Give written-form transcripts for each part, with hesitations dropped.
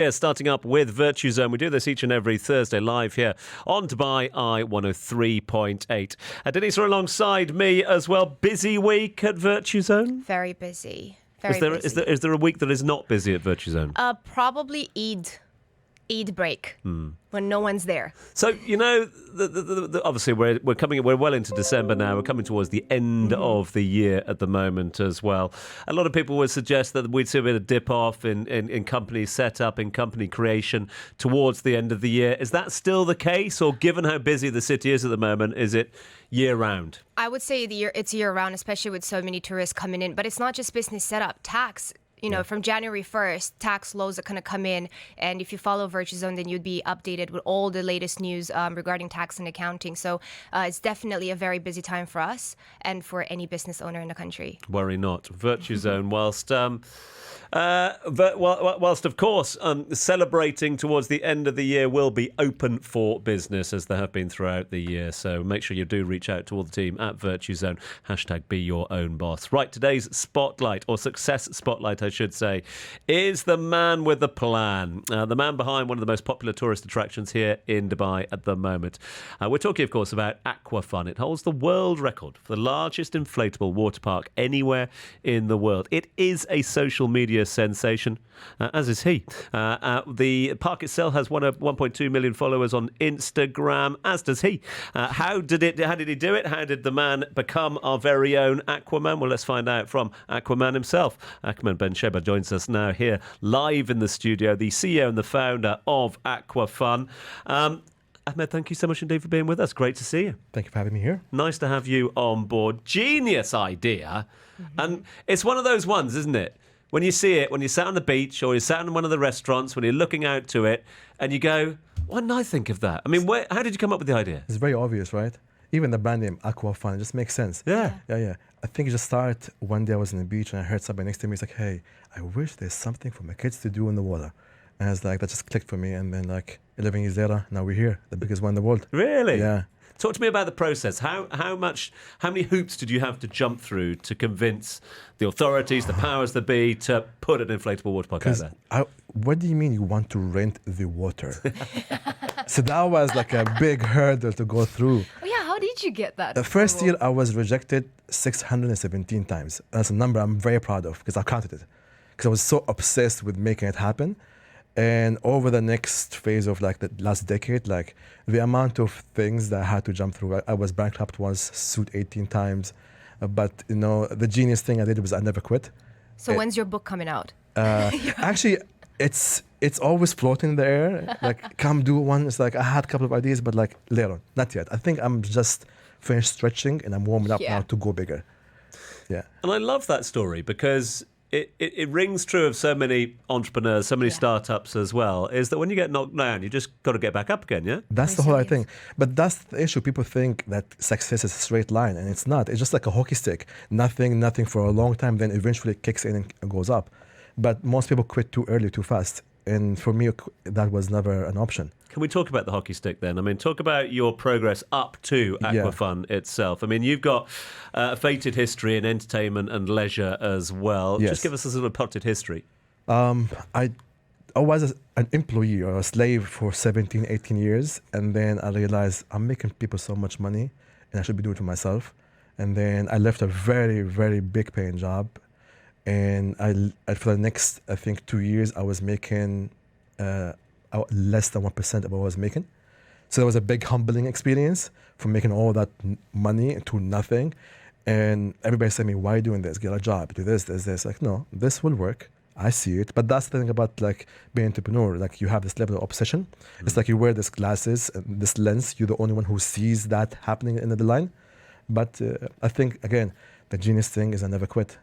Yeah, starting up with Virtue Zone. We do this each and every Thursday live here on Dubai Eye 103.8. Denise are alongside me as well. Busy week at Virtue Zone? Very busy. Is there a week that is not busy at Virtue Zone? Probably Eid break when no one's there. So, you know, obviously we're well into December now. We're coming towards the end of the year at the moment as well. A lot of people would suggest that we'd see a bit of dip off in company setup, in company creation towards the end of the year. Is that still the case? Or given how busy the city is at the moment, is it year round? I would say it's year round, especially with so many tourists coming in. But it's not just business setup. Tax. From January 1st, tax laws are going to come in. And if you follow Virtue Zone, then you'd be updated with all the latest news regarding tax and accounting. So it's definitely a very busy time for us and for any business owner in the country. Worry not. Virtue Zone, whilst of course, celebrating towards the end of the year, will be open for business as they have been throughout the year. So make sure you do reach out to all the team at Virtue Zone. #BeYourOwnBoss. Right, today's spotlight, or success spotlight, I should say, is the man with the plan. The man behind one of the most popular tourist attractions here in Dubai at the moment. We're talking, of course, about Aquafun. It holds the world record for the largest inflatable water park anywhere in the world. It is a social media sensation, as is he. The park itself has 1.2 million followers on Instagram, as does he. How did he do it? How did the man become our very own Aquaman? Well, let's find out from Aquaman himself. Ahmed Ben Chaibah joins us now here live in the studio, the CEO and the founder of Aquafun. Ahmed, thank you so much indeed for being with us. Great to see you. Thank you for having me here. Nice to have you on board. Genius idea. And it's one of those ones, isn't it? When you see it, when you're sat on the beach or you're sat in one of the restaurants, when you're looking out to it and you go, why didn't I think of that? I mean, how did you come up with the idea? It's very obvious, right? Even the brand name, Aquafun, it just makes sense. Yeah. I think it just started one day I was on the beach and I heard somebody next to me. It's like, hey, I wish there's something for my kids to do in the water. And it's like, that just clicked for me. And then 11 years later, now we're here, the biggest one in the world. Really? Yeah. Talk to me about the process. How many hoops did you have to jump through to convince the authorities, the powers that be, to put an inflatable water park out there? What do you mean you want to rent the water? So that was like a big hurdle to go through. Oh yeah, how did you get that? The first year I was rejected 617 times. That's a number I'm very proud of because I counted it. Because I was so obsessed with making it happen. And over the next phase of the last decade, the amount of things that I had to jump through, I was bankrupt once, sued 18 times. But, the genius thing I did was I never quit. So when's your book coming out? Actually, it's always floating in the air. Come do one. It's I had a couple of ideas, but later on, not yet. I think I'm just finished stretching and I'm warming up now to go bigger. Yeah. And I love that story because it rings true of so many entrepreneurs, so many startups as well, is that when you get knocked down, you just got to get back up again, yeah? That's the whole thing. But that's the issue. People think that success is a straight line, and it's not. It's just like a hockey stick. Nothing for a long time, then eventually it kicks in and goes up. But most people quit too early, too fast. And for me, that was never an option. Can we talk about the hockey stick then? I mean, talk about your progress up to Aquafun itself. I mean, you've got a fated history in entertainment and leisure as well. Yes. Just give us a sort of potted history. I was an employee or a slave for 17, 18 years. And then I realized I'm making people so much money and I should be doing it for myself. And then I left a very, very big paying job. And for the next, I think, 2 years, I was making less than 1% of what I was making. So that was a big humbling experience from making all that money to nothing. And everybody said to me, why are you doing this? Get a job, do this. No, this will work. I see it. But that's the thing about being an entrepreneur. You have this level of obsession. Mm-hmm. It's you wear these glasses, and this lens. You're the only one who sees that happening in the line. But I think, again, the genius thing is I never quit.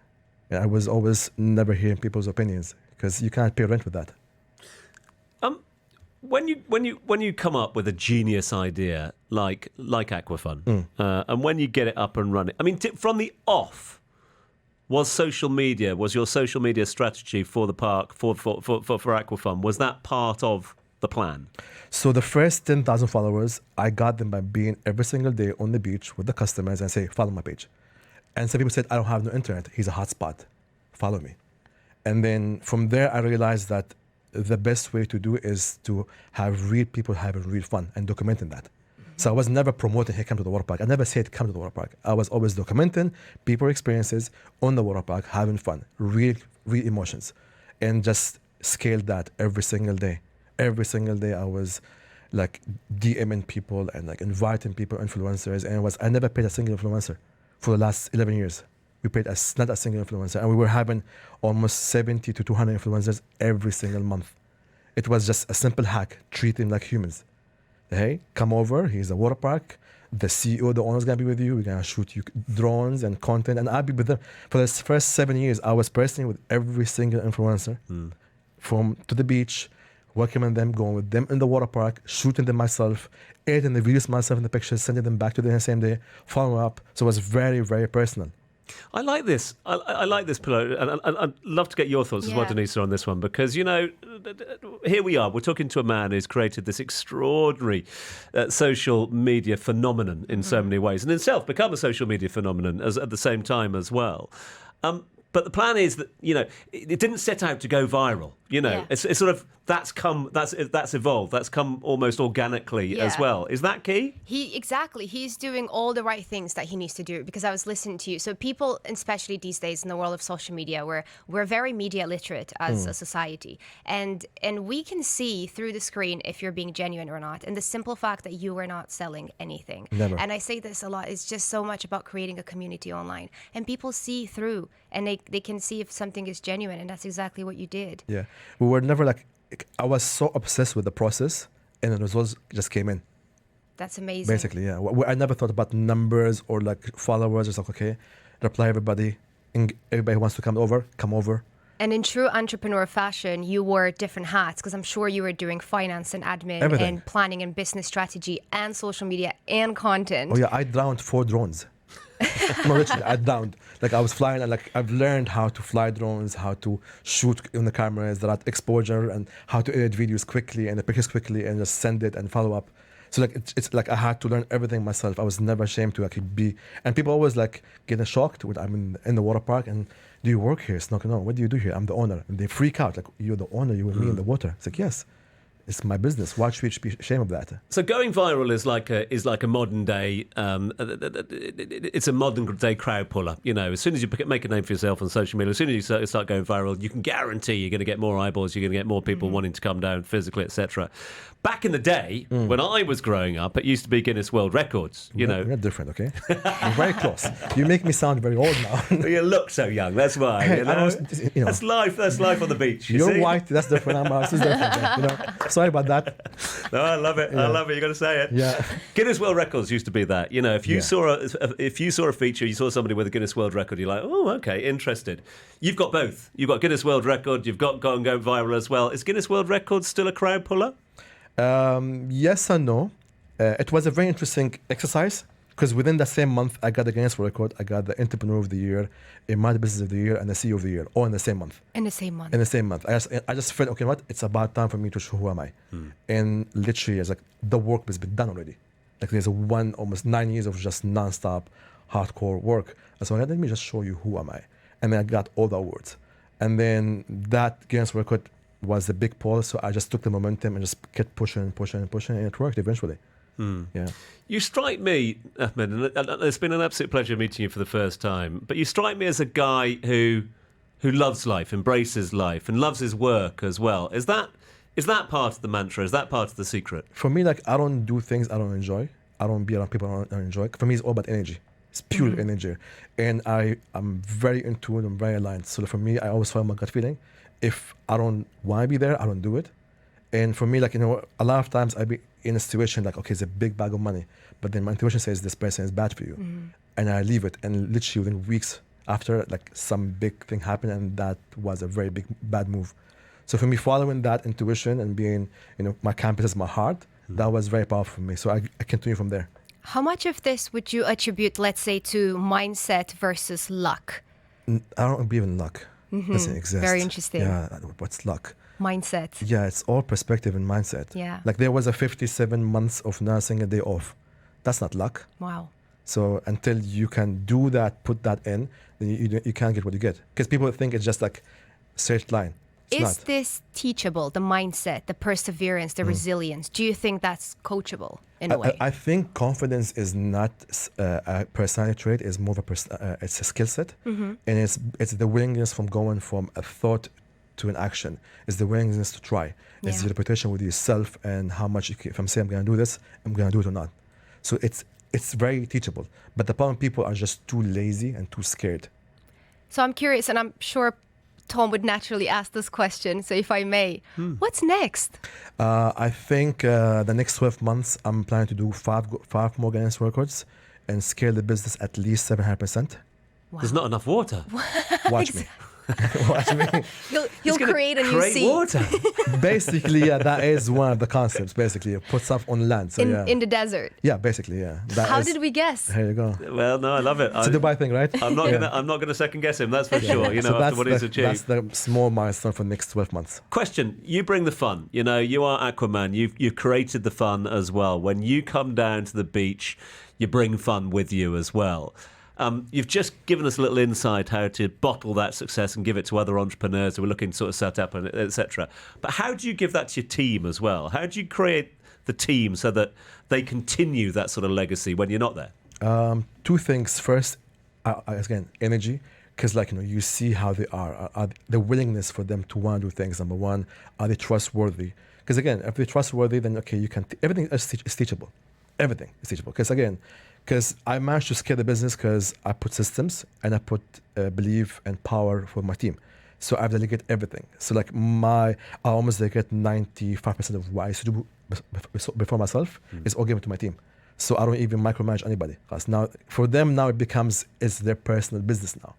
I was always never hearing people's opinions because you can't pay rent with that. When you come up with a genius idea like Aquafun, and when you get it up and running, I mean, from the off, was your social media strategy for the park for Aquafun, was that part of the plan? So the first 10,000 followers, I got them by being every single day on the beach with the customers and say, follow my page. And some people said, I don't have no internet. He's a hotspot. Follow me. And then from there, I realized that the best way to do is to have real people having real fun and documenting that. So I was never promoting, hey, come to the water park. I never said come to the water park. I was always documenting people experiences on the water park, having fun, real emotions, and just scale that every single day. Every single day I was like DMing people and like inviting people, influencers, and I never paid a single influencer for the last 11 years. We paid not a single influencer, and we were having almost 70 to 200 influencers every single month. It was just a simple hack, treat them like humans. Hey, come over, here's a water park. The CEO, the owner's gonna be with you. We're gonna shoot you drones and content, and I'll be with them. For the first 7 years, I was personally with every single influencer, from to the beach, welcoming them, going with them in the water park, shooting them myself, editing the videos myself in the pictures, sending them back to them the same day, following up. So it was very, very personal. I like this. I like this, Pillow, and I'd love to get your thoughts as well, Denisa, on this one, because, you know, here we are. We're talking to a man who's created this extraordinary social media phenomenon in so many ways, and himself become a social media phenomenon at the same time as well. But the plan is that, you know, it didn't set out to go viral. You know, it's sort of that's evolved. That's come almost organically as well. Is that key? He's doing all the right things that he needs to do, because I was listening to you. So people, especially these days in the world of social media, we're very media literate as a society, and we can see through the screen if you're being genuine or not. And the simple fact that you are not selling anything. Never. And I say this a lot. It's just so much about creating a community online, and people see through, and they can see if something is genuine, and that's exactly what you did. Yeah, we were never like, I was so obsessed with the process, and the results just came in. That's amazing. Basically, yeah. I never thought about numbers or like followers. It's like, okay, reply everybody. Everybody who wants to come over, come over. And in true entrepreneur fashion, you wore different hats, because I'm sure you were doing finance and admin Everything. and planning and business strategy and social media and content. Oh yeah, I drowned 4 drones. No, literally, I drowned. Like I was flying, and like I've learned how to fly drones, how to shoot on the cameras, that exposure, and how to edit videos quickly and the pictures quickly, and just send it and follow up. So like it's like I had to learn everything myself. I was never ashamed to actually be. And people always like getting shocked when I'm in the water park and, do you work here? It's not, no, what do you do here? I'm the owner. And they freak out, like, you're the owner, you with me in the water. It's like, yes, it's my business. Why should we be ashamed of that? So going viral is like a modern day. It's a modern day crowd puller. You know, as soon as you make a name for yourself on social media, as soon as you start going viral, you can guarantee you're going to get more eyeballs. You're going to get more people wanting to come down physically, etc. Back in the day, when I was growing up, it used to be Guinness World Records. You know, we're not different, okay? We're very close. You make me sound very old now. You look so young. That's why. Hey, you know? you know. That's life. That's life on the beach. You're see? white. That's different. I'm this is different. You know. Sorry about that. No, I love it. Yeah. I love it. You got to say it. Yeah. Guinness World Records used to be that. You know, if you saw a feature, you saw somebody with a Guinness World Record, you're like, oh, okay, interested. You've got both. You've got Guinness World Record. You've got go viral as well. Is Guinness World Record still a crowd puller? Yes and no. It was a very interesting exercise, because within the same month, I got the Guinness World Record, I got the Entrepreneur of the Year, My Business of the Year, and the CEO of the Year, all in the same month. In the same month. In the same month. I just felt, okay, what? It's about time for me to show who am I. And literally, it's like the work has been done already. Like there's almost 9 years of just non-stop hardcore work. And so let me just show you who am I. And then I got all the awards. And then that Guinness World Record was a big pull, so I just took the momentum and just kept pushing, and it worked eventually. Yeah. You strike me, Ahmed, and it's been an absolute pleasure meeting you for the first time, but you strike me as a guy who loves life, embraces life, and loves his work as well. Is that part of the mantra? Is that part of the secret? For me, like, I don't do things I don't enjoy. I don't be around people I don't enjoy. For me, it's all about energy. It's pure energy. And I'm very into it. I'm very aligned. So for me, I always follow my gut feeling. If I don't want to be there, I don't do it. And for me, like, you know, a lot of times I be in a situation like, okay, it's a big bag of money, but then my intuition says this person is bad for you. And I leave it. And literally within weeks after, like, some big thing happened, and that was a very bad move. So for me, following that intuition and being, you know, my compass is my heart, that was very powerful for me. So I continue from there. How much of this would you attribute, let's say, to mindset versus luck? I don't believe in luck. Doesn't exist. Very interesting. Yeah, what's luck? Mindset. Yeah, it's all perspective and mindset. Yeah. Like there was a 57 months of nursing a day off. That's not luck. Wow. So until you can do that, put that in, then you can't get what you get. Because people think it's just like straight line. It's Is not. this teachable? The mindset, the perseverance, the resilience. Do you think that's coachable in a way? I think confidence is not a personality trait. It's more of it's a skill set, and it's the willingness from going from a thought to an action. It's the willingness to try. It's Yeah. the reputation with yourself and how much if I'm saying I'm going to do this, I'm going to do it or not. So it's very teachable. But the problem people are just too lazy and too scared. So I'm curious, and I'm sure Tom would naturally ask this question. So if I may, what's next? I think the next 12 months, I'm planning to do five more Guinness records and scale the business at least 700%. Wow. There's not enough water. Watch me. Watch me. He'll gonna create a new create sea water. Basically, yeah, that is one of the concepts. Basically, put stuff on land. So yeah, in the desert. yeah, basically, yeah. That How is- did we guess? Here you go. Well, no, I love it. It's a Dubai thing, right? I'm not Yeah. gonna. I'm not gonna second guess him. That's for sure. You know, So after what he's that's achieved. the small milestone for the next 12 months. Question: you bring the fun. You know, you are Aquaman. You've created the fun as well. When you come down to the beach, you bring fun with you as well. You've just given us a little insight how to bottle that success and give it to other entrepreneurs who are looking to sort of set up and etc. But how do you give that to your team as well? How do you create the team so that they continue that sort of legacy when you're not there? Two things. First, again, energy. Because, like, you see how they are the willingness for them to want to do things. Number one, are they trustworthy? Because, again, if they're trustworthy, then, okay, you can, everything is teachable. Everything is teachable. Because I managed to scale the business because I put systems and I put belief and power for my team. So I've delegated everything. So, like, I almost delegate 95% of what I used to do before myself is all given to my team. So I don't even micromanage anybody. Because now, for them, now it becomes, it's their personal business now.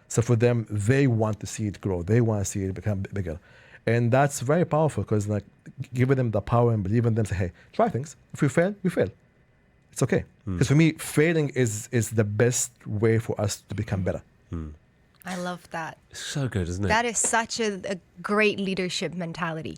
So for them, they want to see it grow. They want to see it become bigger. And that's very powerful because, like, giving them the power and believe in them, say, hey, try things. If we fail, we fail. It's okay. Because for me, failing is the best way for us to become better. I love that. So good, isn't it? That is such a great leadership mentality.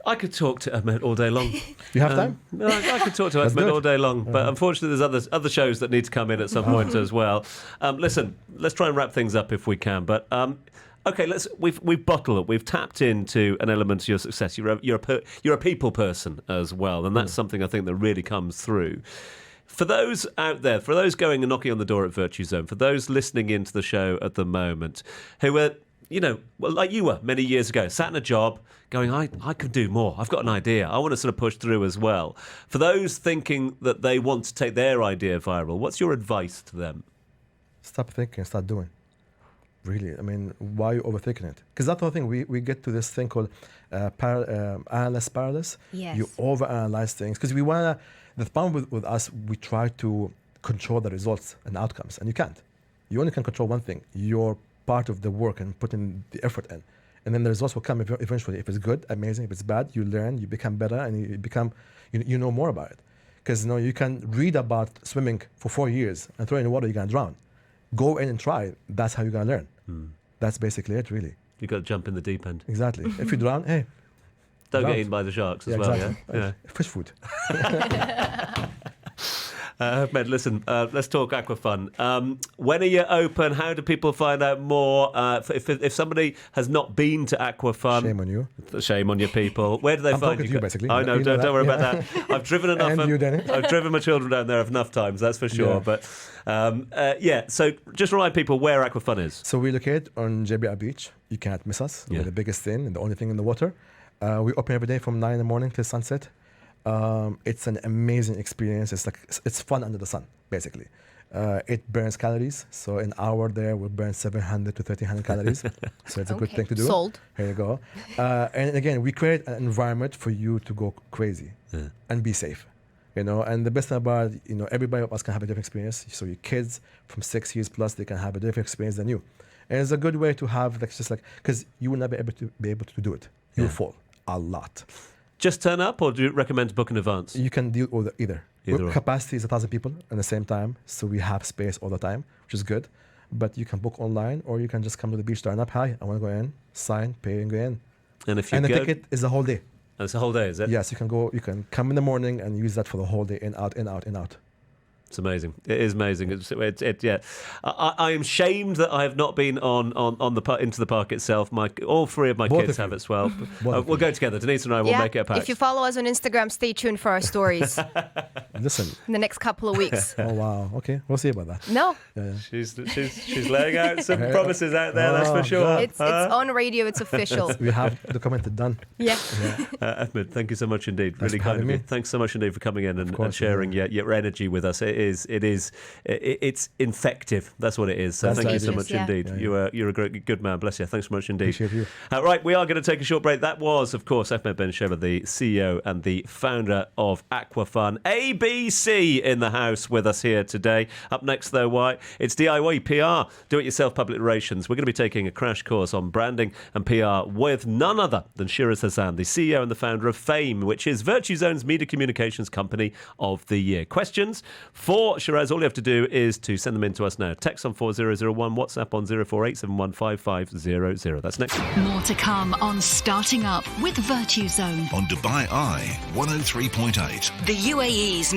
I could talk to Ahmed all day long. You have time? No, I could talk to That's Ahmed good. all day long, but unfortunately there's other shows that need to come in at some point as well. Listen, let's try and wrap things up if we can. But okay, we've bottled it. We've tapped into an element of your success. You're a people person as well, and that's something I think that really comes through. For those out there, for those going and knocking on the door at Virtue Zone, for those listening into the show at the moment, who are, well, like you were many years ago, sat in a job going, I could do more. I've got an idea. I want to sort of push through as well. For those thinking that they want to take their idea viral, what's your advice to them? Stop thinking, start doing. Really, I mean, why are you overthinking it? Because that's the whole thing. We get to this thing called analyst paralysis. Yes. You overanalyze things because we want to. The problem with us, we try to control the results and outcomes, and you can't. You only can control one thing. You're part of the work and putting the effort in, and then the results will come eventually. If it's good, amazing. If it's bad, you learn, you become better, and you become, you know more about it. Because you can read about swimming for 4 years and throw in the water, you're gonna drown. Go in and try. That's how you're gonna learn. That's basically it, really. You've got to jump in the deep end. Exactly. If you drown, hey, Don't Drown. get eaten by the sharks as well, exactly. yeah? Fish food. Ahmed, listen, let's talk Aquafun. When are you open? How do people find out more? If somebody has not been to Aquafun, Shame on you. Shame on your people. Where do they I'm find talking to you, basically. I know, You know don't worry that, about that. I've driven enough. And you, Danny. I've driven my children down there enough times, that's for sure. Yeah. But yeah, so just remind people where Aquafun is. So we locate on JBR Beach. You can't miss us. Yeah. We're the biggest thing and the only thing in the water. We open every day from 9 in the morning till sunset. It's an amazing experience. It's fun under the sun, basically. It burns calories. So an hour there will burn 700 to 1300 calories. So it's a good Okay. thing to do. Sold. Here you go. And again, we create an environment for you to go crazy and be safe. And the best thing about, everybody of us can have a different experience. So your kids from 6 years plus, they can have a different experience than you. And it's a good way to have, because you will never be able to do it. You'll fall a lot. Just turn up, or do you recommend to book in advance? You can deal with either. Either or. Capacity is 1,000 people at the same time, so we have space all the time, which is good. But you can book online, or you can just come to the beach, turn up. Hi, I want to go in, sign, pay, and go in. And if you And the go, ticket is the whole day. and it's a whole day, is it? Yes, you can go. You can come in the morning and use that for the whole day, in, out, in, out, in, out. It's amazing. It is amazing. Yeah. I am shamed that I have not been on the into the park itself. All three of my Both kids of have you. as well. Both of We'll you. go together. Denise and I will make it a pact. If you follow us on Instagram, stay tuned for our stories Listen. in the next couple of weeks. Oh wow. Okay, we'll see about that. No, She's laying out some promises out there. That's for Oh, sure. God. it's on radio. It's official. We have documented done. Yeah. Ahmed, thank you so much indeed. Thanks Really for kind of having you. me. Thanks so much indeed for coming in and course, sharing your energy with us. It's infective. That's what it is. So That's thank you the so idea. much Yeah. indeed. Yeah. You're a good man. Bless you. Thanks so much indeed. Appreciate you. Right, we are going to take a short break. That was, of course, Ahmed Ben Chaibah, the CEO and the founder of Aquafun. ABC in the house with us here today. Up next, though, it's DIY PR, do-it-yourself public relations. We're going to be taking a crash course on branding and PR with none other than Shiraz Hassan, the CEO and the founder of Fame, which is Virtue Zone's media communications company of the year. Questions for Shiraz, all you have to do is to send them in to us now. Text on 4001, WhatsApp on 0487155500. That's next. More to come on Starting Up with Virtue Zone. On Dubai Eye 103.8. The UAE's